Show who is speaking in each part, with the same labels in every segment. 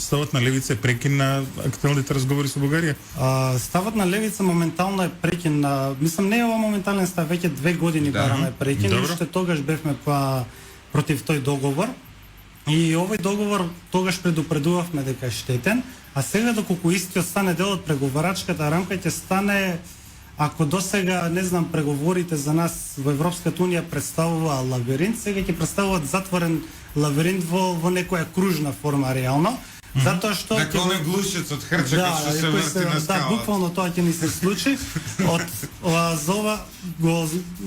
Speaker 1: ставот на левица е прекина актуелните разговори со Бугарија?
Speaker 2: Ставот на левица моментално е прекин. Мислам, не е ова моментален став, веќе 2 години бараме прекин, уште тогаш бевме против тој договор. И овој договор тогаш предупредувавме дека е штетен, а сега доколку истиот стане дел од преговарачката рамка, ќе стане, ако досега, не знам, преговорите за нас во Европската унија представува лабиринт, сега ќе представуваат затворен лабиринт во некоја кружна форма реално. Затоа што
Speaker 3: дека оној глушец од хрчекот што се врти на скалата.
Speaker 2: Да, буквално тоа ќе ни се случи. За ова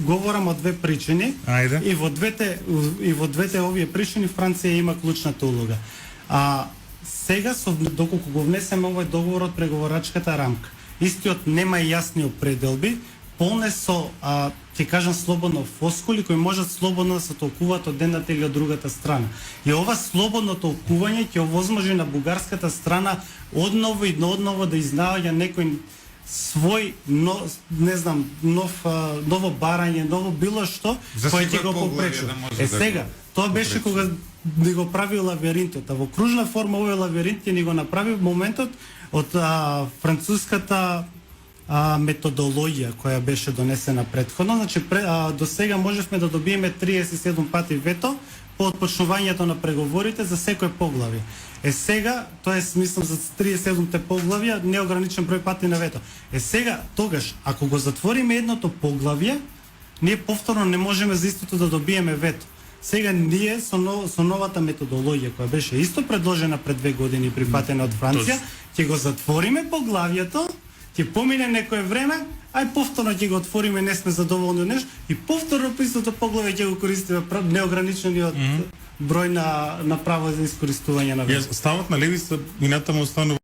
Speaker 2: говорам од две причини.
Speaker 1: Ајде.
Speaker 2: И во двете овие причини Франција има клучната улога. Сега доколку го внесеме овој договор од преговарачката рамка, истиот нема јасни определби, полне со, ќе кажам слободно, фоскули кои можат слободно да се толкуваат од едната или од другата страна. И ова слободно толкување ќе овозможи на бугарската страна одново и одново да изнаоѓа некој свој, не знам, ново барање, ново било што, кој ќе го попречува. Сега, тоа беше кога ни го прави лабиринтот, а во кружна форма овој лабиринт ќе ни го направи во моментот од француската методологија која беше донесена претходно. Значи до сега можевме да добиеме 37 пати вето по отпочнувањето на преговорите за секој поглавје. Сега, тоест мислам за 37-те поглавја, неограничен број пати на вето. Сега, тогаш, ако го затвориме едното поглавје, ние повторно не можеме за истото да добиеме вето. Сега ние со новата методологија која беше исто предложена пред 2 години прифатена од Франција, ќе го затвориме поглавјето, ќе помине некое време, ај повторно ќе го отвориме, не сме задоволни од нешто и повторно по истото поглавје ќе го користиме неограничениот број на право за искористување на вето.
Speaker 1: Ставот на левица минатама останува